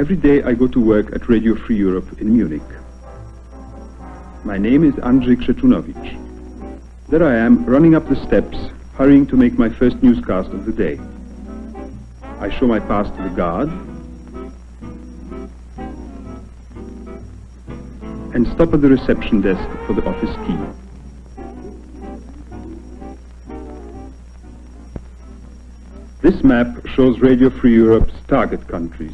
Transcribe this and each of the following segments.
Every day I go to work at Radio Free Europe in Munich. My name is Andrzej Krzetunovic. There I am, running up the steps, hurrying to make my first newscast of the day. I show my pass to the guard and stop at the reception desk for the office key. This map shows Radio Free Europe's target countries: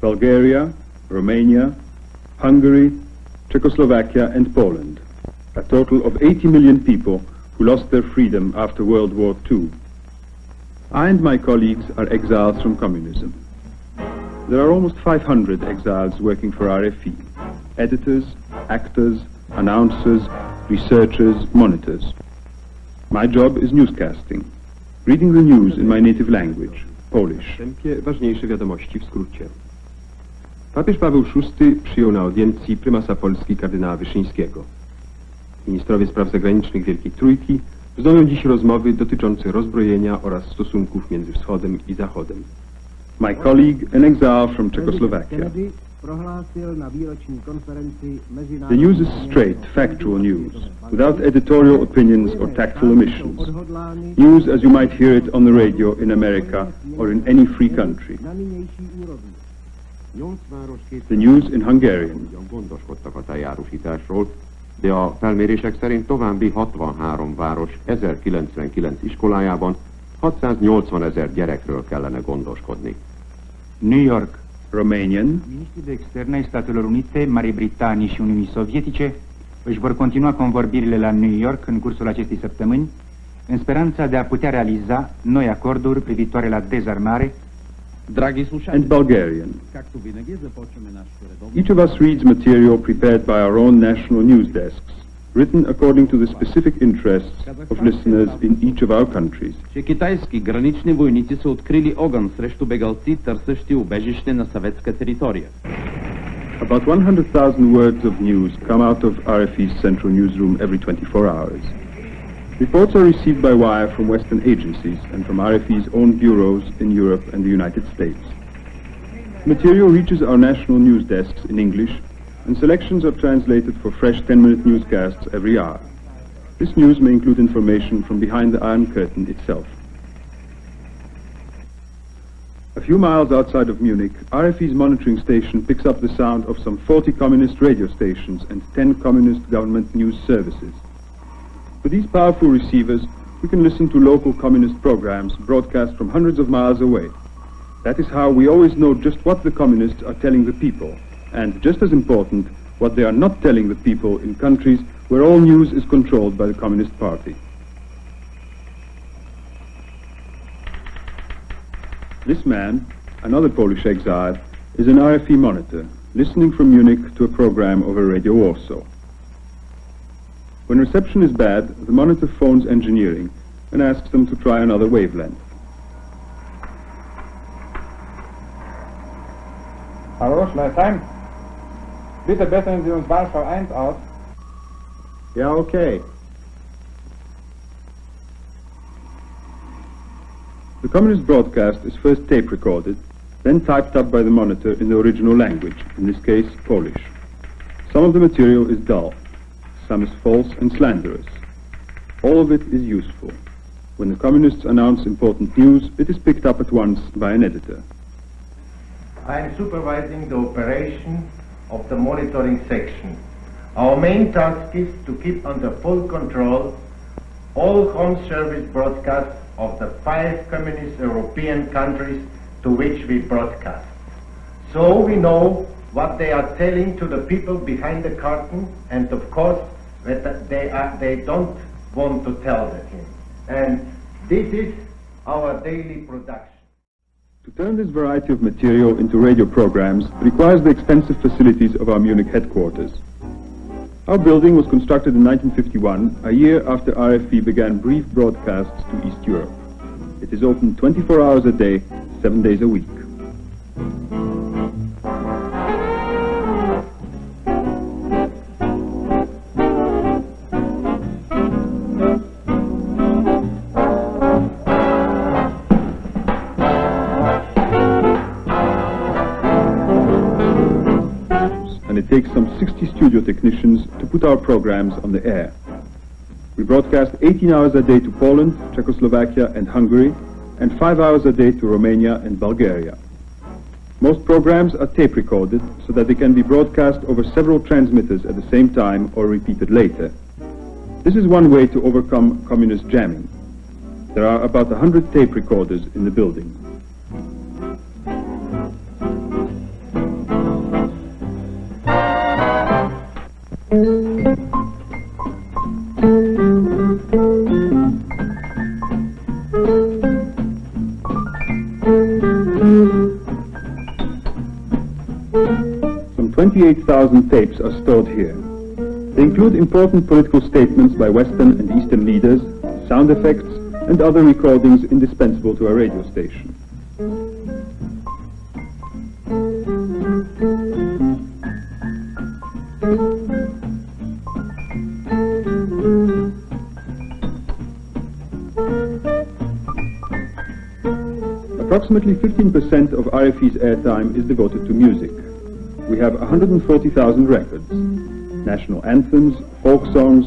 Bulgaria, Romania, Hungary, Czechoslovakia and Poland, a total of 80 million people who lost their freedom after World War II. I and my colleagues are exiles from communism. There are almost 500 exiles working for RFE: editors, actors, announcers, researchers, monitors. My job is newscasting, reading the news in my native language, Polish. Ważniejsze wiadomości w skrócie. Papież Paweł VI przyjął na audiencji prymasa Polski kardynała Wyszyńskiego. Ministrowie spraw zagranicznych Wielkiej Trójki wznowią dziś rozmowy dotyczące rozbrojenia oraz stosunków między Wschodem i Zachodem. My colleague, an exile from Czechoslovakia. The news is straight, factual news, without editorial opinions or tactful omissions. News as you might hear it on the radio in America or in any free country. The news in Hungarian. Gondoskodtak a teljárusításról, de a felmérések szerint további 63 város 1099 iskolájában 680 000 gyerekről kellene gondoskodni. New York. Romanian. Miniștrii de externe ai Statelor Unite, Marii Britanii și Uniunii Sovietice își vor continua convorbirile la New York în cursul acestei săptămâni, în speranța de a putea realiza noi acorduri privitoare la dezarmare. And Bulgarian. Each of us reads material prepared by our own national news desks, written according to the specific interests of listeners in each of our countries. Че китайски гранични войници са открили огън срещу бегалци, търсещи убежище на съветска територия. About 100,000 words of news come out of RFE's central newsroom every 24 hours. Reports are received by wire from Western agencies and from RFE's own bureaus in Europe and the United States. Material reaches our national news desks in English, and selections are translated for fresh 10-minute newscasts every hour. This news may include information from behind the Iron Curtain itself. A few miles outside of Munich, RFE's monitoring station picks up the sound of some 40 communist radio stations and 10 communist government news services. With these powerful receivers, we can listen to local communist programs broadcast from hundreds of miles away. That is how we always know just what the communists are telling the people, and just as important, what they are not telling the people in countries where all news is controlled by the Communist Party. This man, another Polish exile, is an RFE monitor, listening from Munich to a program over Radio Warsaw. When reception is bad, the monitor phones engineering and asks them to try another wavelength. Hallo, Schleißheim. Bitte bessern Sie uns Warschau 1 aus. Yeah, okay. The communist broadcast is first tape recorded, then typed up by the monitor in the original language, in this case, Polish. Some of the material is dull. Some is false and slanderous. All of it is useful. When the communists announce important news, it is picked up at once by an editor. I am supervising the operation of the monitoring section. Our main task is to keep under full control all home service broadcasts of the 5 communist European countries to which we broadcast. So we know what they are telling to the people behind the curtain, and of course that they don't want to tell him. And this is our daily production. To turn this variety of material into radio programs requires the extensive facilities of our Munich headquarters. Our building was constructed in 1951, a year after RFE began brief broadcasts to East Europe. It is open 24 hours a day, 7 days a week. takes some 60 studio technicians to put our programs on the air. We broadcast 18 hours a day to Poland, Czechoslovakia and Hungary, and 5 hours a day to Romania and Bulgaria. Most programs are tape recorded so that they can be broadcast over several transmitters at the same time or repeated later. This is one way to overcome communist jamming. There are about 100 tape recorders in the building. Some 28,000 tapes are stored here. They include important political statements by Western and Eastern leaders, sound effects, and other recordings indispensable to a radio station. Approximately 15% of RFE's airtime is devoted to music. We have 140,000 records, national anthems, folk songs,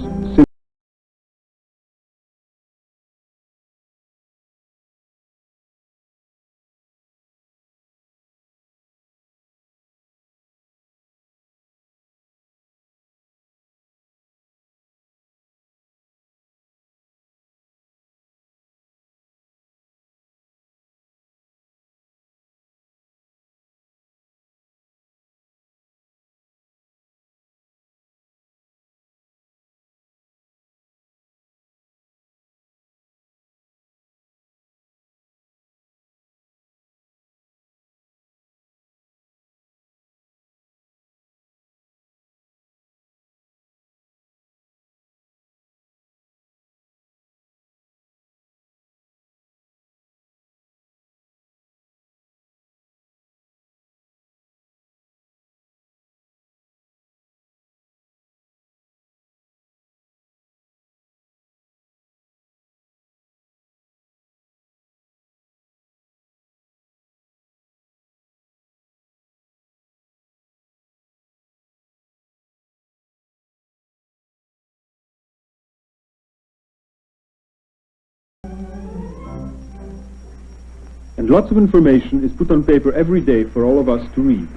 and lots of information is put on paper every day for all of us to read.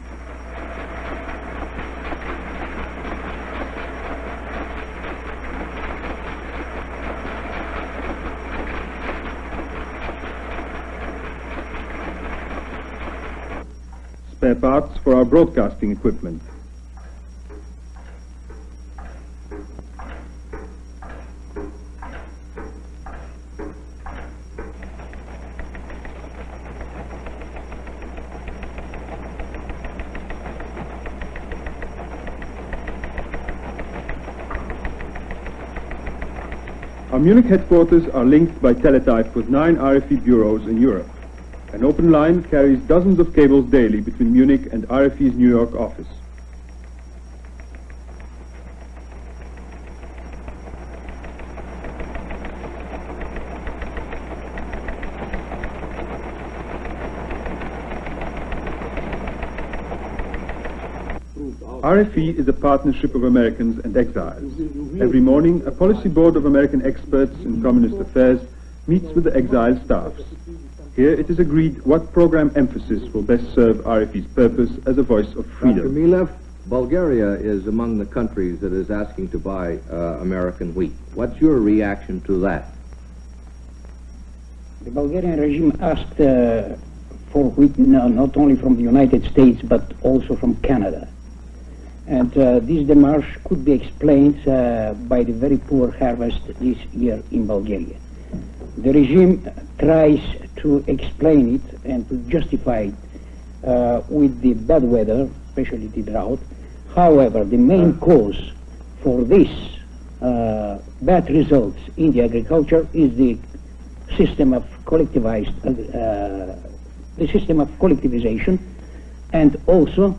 Spare parts for our broadcasting equipment. Our Munich headquarters are linked by teletype with 9 RFE bureaus in Europe. An open line carries dozens of cables daily between Munich and RFE's New York office. RFE is a partnership of Americans and exiles. Every morning, a policy board of American experts in communist affairs meets with the exile staffs. Here it is agreed what program emphasis will best serve RFE's purpose as a voice of freedom. Dr. Milev, Bulgaria is among the countries that is asking to buy American wheat. What's your reaction to that? The Bulgarian regime asked for wheat not only from the United States but also from Canada. And this démarche could be explained by the very poor harvest this year in Bulgaria. The regime tries to explain it and to justify it with the bad weather, especially the drought. However, the main cause for this bad results in the agriculture is the system of collectivization, and also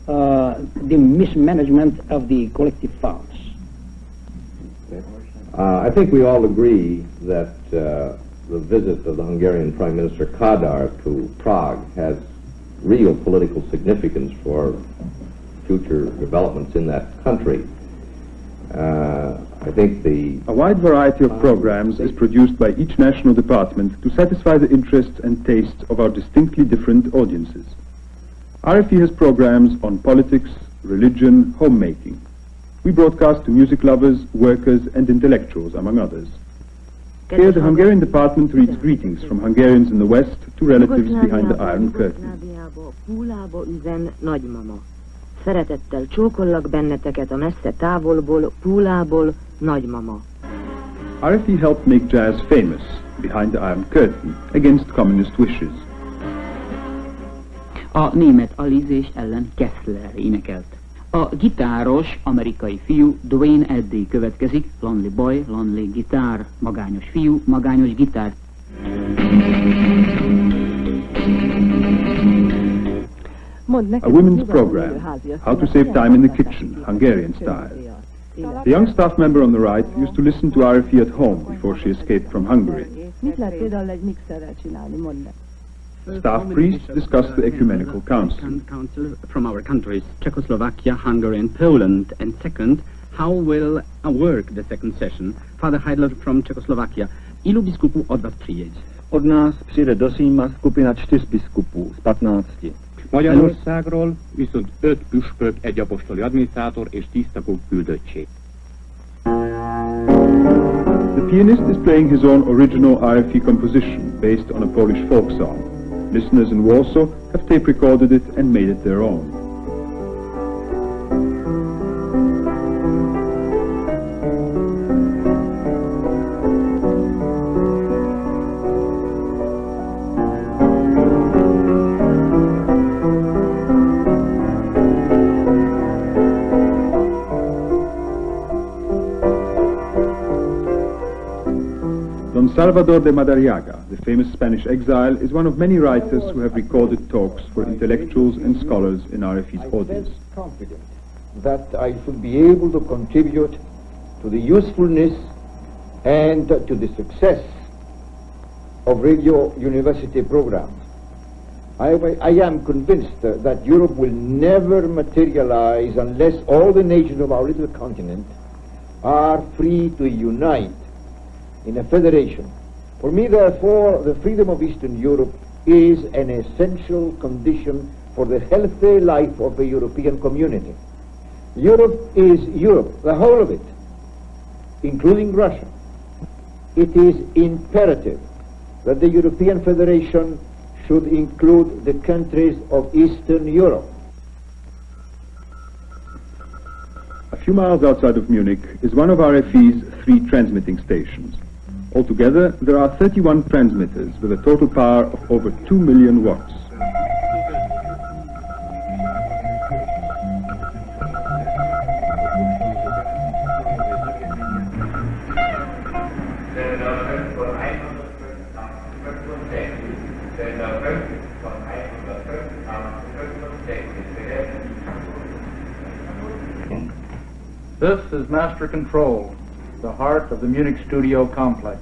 the mismanagement of the collective farms. I think we all agree that the visit of the Hungarian Prime Minister Kadar to Prague has real political significance for future developments in that country. I think A wide variety of programs is produced by each national department to satisfy the interests and tastes of our distinctly different audiences. RFE has programs on politics, religion, homemaking. We broadcast to music lovers, workers and intellectuals, among others. Here the Hungarian department reads greetings from Hungarians in the West to relatives behind the Iron Curtain. Szeretettel csókollak benneteket a messze távolból, Púlából, nagymama. RFE helped make jazz famous behind the Iron Curtain against communist wishes. A német Alizés ellen Kessler énekelt. A gitáros amerikai fiú Dwayne Eddy következik, Lonely Boy, Lonely Guitar, magányos fiú, magányos gitár. A women's program, How to Save Time in the Kitchen, Hungarian style. The young staff member on the right used to listen to RFE at home before she escaped from Hungary. Staff priests discussed the ecumenical council. From our countries, Czechoslovakia, Hungary and Poland. And second, how will work the second session? Father Heidler from Czechoslovakia. Ilu biskupů od vás přijedě? Od nás přijde do Říma skupina 4 biskupů z 15. Magyarországról viszont 5 püspök, egy apostoli adminisztrátor és 10 tagú küldöttség. The pianist is playing his own original RFE composition based on a Polish folk song. Listeners in Warsaw have tape recorded it and made it their own. Salvador de Madariaga, the famous Spanish exile, is one of many writers who have recorded talks for intellectuals and scholars in RFE's audience. I am confident that I should be able to contribute to the usefulness and to the success of radio university programs. I am convinced that Europe will never materialize unless all the nations of our little continent are free to unite in a federation. For me, therefore, the freedom of Eastern Europe is an essential condition for the healthy life of the European community. Europe is Europe, the whole of it, including Russia. It is imperative that the European Federation should include the countries of Eastern Europe. A few miles outside of Munich is one of RFE's 3 transmitting stations. Altogether, there are 31 transmitters with a total power of over 2 million watts. This is Master Control, the heart of the Munich studio complex.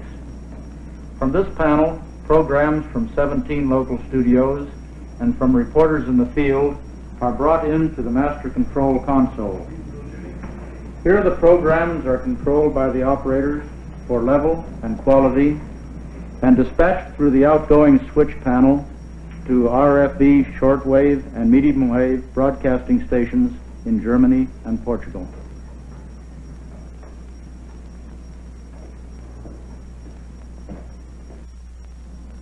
From this panel, programs from 17 local studios and from reporters in the field are brought into the Master Control console. Here the programs are controlled by the operators for level and quality and dispatched through the outgoing switch panel to RFE shortwave and medium wave broadcasting stations in Germany and Portugal.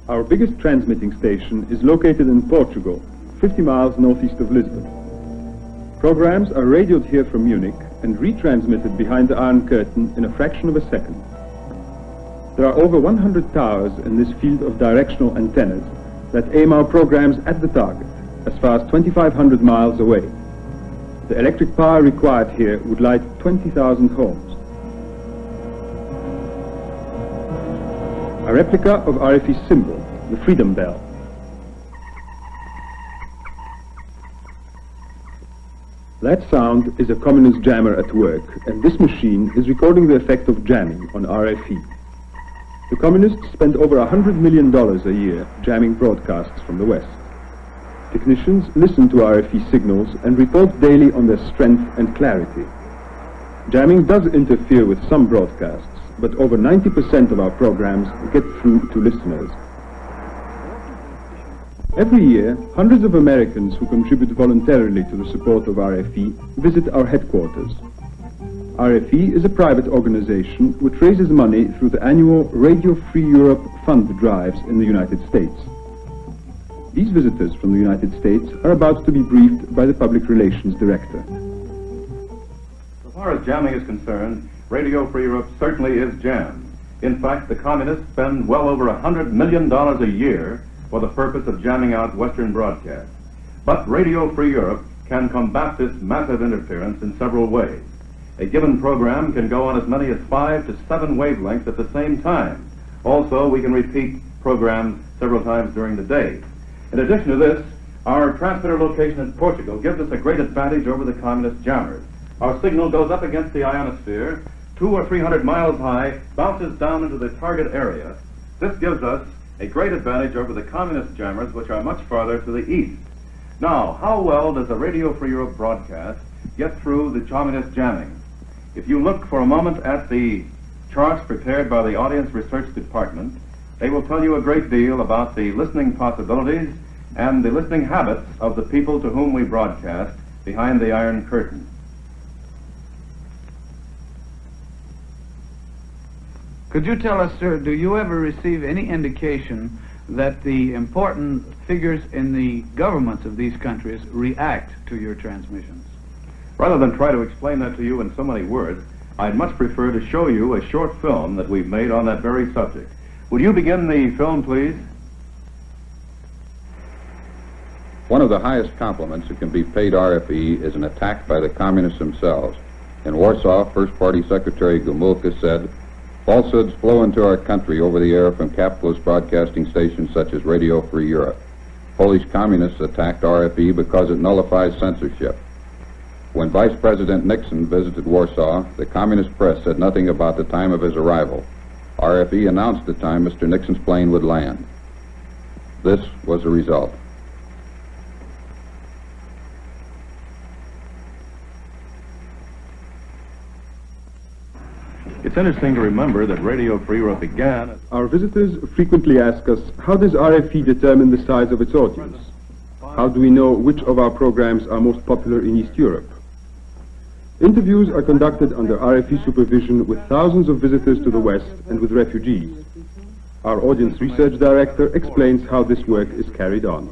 Our biggest transmitting station is located in Portugal, 50 miles northeast of Lisbon. Programs are radioed here from Munich and retransmitted behind the Iron Curtain in a fraction of a second. There are over 100 towers in this field of directional antennas that aim our programs at the target, as far as 2,500 miles away. The electric power required here would light 20,000 homes. A replica of RFE's symbol, the Freedom Bell. That sound is a communist jammer at work, and this machine is recording the effect of jamming on RFE. The communists spend over $100 million a year jamming broadcasts from the West. Technicians listen to RFE signals and report daily on their strength and clarity. Jamming does interfere with some broadcasts, but over 90% of our programs get through to listeners. Every year, hundreds of Americans who contribute voluntarily to the support of RFE visit our headquarters. RFE is a private organization which raises money through the annual Radio Free Europe fund drives in the United States. These visitors from the United States are about to be briefed by the Public Relations Director. As far as jamming is concerned, Radio Free Europe certainly is jammed. In fact, the communists spend well over $100 million a year for the purpose of jamming out Western broadcasts. But Radio Free Europe can combat this massive interference in several ways. A given program can go on as many as 5 to 7 wavelengths at the same time. Also, we can repeat programs several times during the day. In addition to this, our transmitter location in Portugal gives us a great advantage over the communist jammers. Our signal goes up against the ionosphere, 200 or 300 miles high, bounces down into the target area. This gives us a great advantage over the communist jammers, which are much farther to the east. Now, how well does a Radio Free Europe broadcast get through the communist jamming? If you look for a moment at the charts prepared by the Audience Research Department, they will tell you a great deal about the listening possibilities and the listening habits of the people to whom we broadcast behind the Iron Curtain. Could you tell us, sir, do you ever receive any indication that the important figures in the governments of these countries react to your transmissions? Rather than try to explain that to you in so many words, I'd much prefer to show you a short film that we've made on that very subject. Would you begin the film, please? One of the highest compliments that can be paid RFE is an attack by the communists themselves. In Warsaw, First Party Secretary Gomulka said, "Falsehoods flow into our country over the air from capitalist broadcasting stations such as Radio Free Europe. Polish communists attacked RFE because it nullifies censorship." When Vice President Nixon visited Warsaw, the communist press said nothing about the time of his arrival. RFE announced the time Mr. Nixon's plane would land. This was the result. It's interesting to remember that Radio Free Europe began... Our visitors frequently ask us, how does RFE determine the size of its audience? How do we know which of our programs are most popular in East Europe? Interviews are conducted under RFE supervision with thousands of visitors to the West and with refugees. Our audience research director explains how this work is carried on.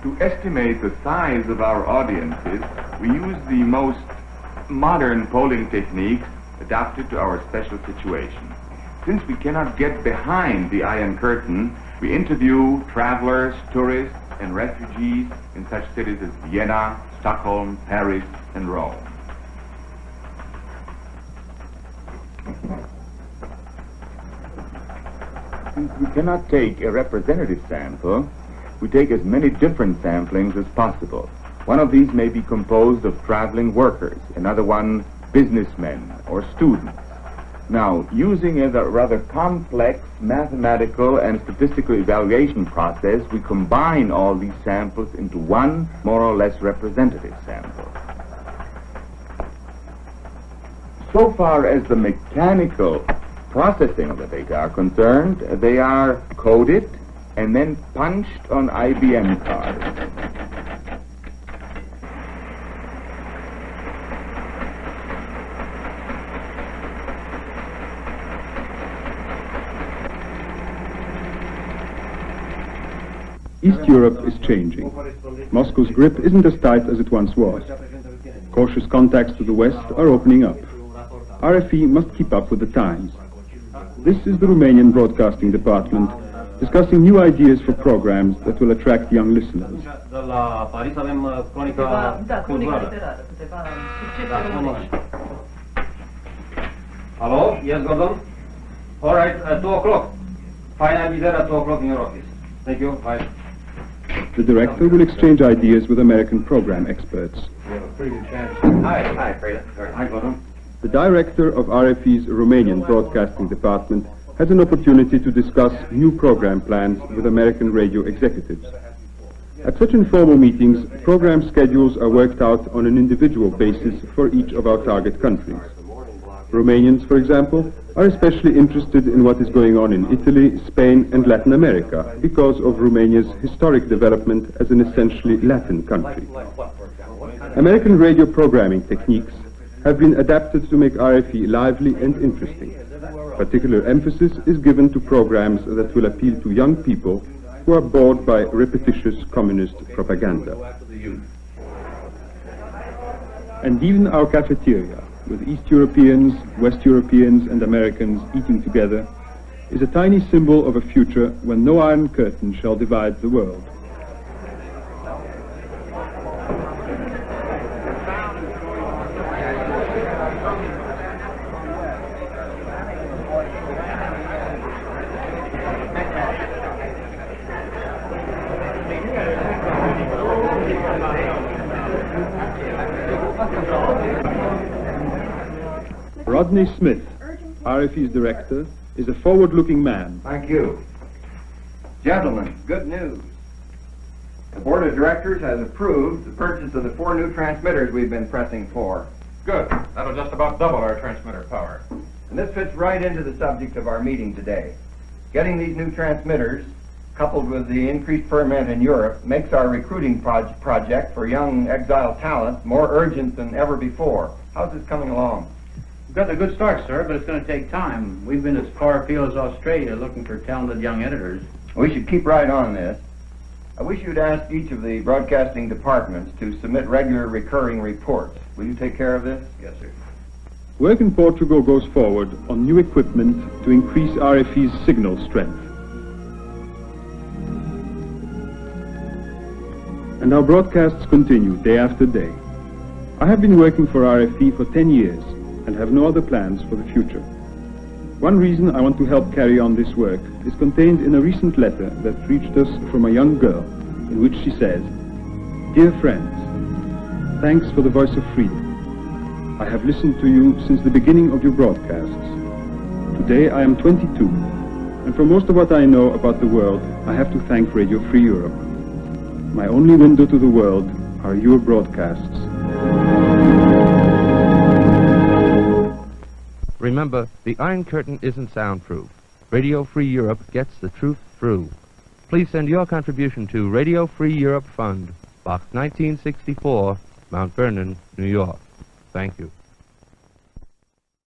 To estimate the size of our audiences, we use the most modern polling techniques adapted to our special situation. Since we cannot get behind the Iron Curtain, we interview travelers, tourists, and refugees in such cities as Vienna, Stockholm, Paris, and Rome. Since we cannot take a representative sample, we take as many different samplings as possible. One of these may be composed of traveling workers, another one businessmen or students. Now, using a rather complex mathematical and statistical evaluation process, we combine all these samples into one more or less representative sample. So far as the mechanical processing of the data are concerned, they are coded and then punched on IBM cards. East Europe is changing. Moscow's grip isn't as tight as it once was. Cautious contacts to the West are opening up. RFE must keep up with the times. This is the Romanian Broadcasting Department discussing new ideas for programs that will attract young listeners. Hello? Yes, Gordon? All right, at 2 o'clock. Fine, I'll be there at 2 o'clock in your office. Thank you. Bye. The director will exchange ideas with American program experts. We have a pretty good chance. Hi, Freda. Hi, Gordon. The director of RFE's Romanian Broadcasting Department has an opportunity to discuss new program plans with American radio executives. At such informal meetings, program schedules are worked out on an individual basis for each of our target countries. Romanians, for example, are especially interested in what is going on in Italy, Spain and Latin America because of Romania's historic development as an essentially Latin country. American radio programming techniques have been adapted to make RFE lively and interesting. Particular emphasis is given to programs that will appeal to young people who are bored by repetitious communist propaganda. And even our cafeteria, with East Europeans, West Europeans and Americans eating together, is a tiny symbol of a future when no iron curtain shall divide the world. Rodney Smith, RFE's director, is a forward-looking man. Thank you. Gentlemen, good news. The board of directors has approved the purchase of the 4 new transmitters we've been pressing for. Good. That'll just about double our transmitter power. And this fits right into the subject of our meeting today. Getting these new transmitters, coupled with the increased ferment in Europe, makes our recruiting project for young exile talent more urgent than ever before. How's this coming along? We've got a good start, sir, but it's going to take time. We've been as far afield as Australia looking for talented young editors. We should keep right on this. I wish you'd ask each of the broadcasting departments to submit regular recurring reports. Will you take care of this? Yes, sir. Work in Portugal goes forward on new equipment to increase RFE's signal strength. And our broadcasts continue day after day. I have been working for RFE for 10 years and have no other plans for the future. One reason I want to help carry on this work is contained in a recent letter that reached us from a young girl, in which she says, "Dear friends, thanks for the voice of freedom. I have listened to you since the beginning of your broadcasts. Today I am 22, and for most of what I know about the world, I have to thank Radio Free Europe. My only window to the world are your broadcasts." Remember, the Iron Curtain isn't soundproof. Radio Free Europe gets the truth through. Please send your contribution to Radio Free Europe Fund, Box 1964, Mount Vernon, New York. Thank you.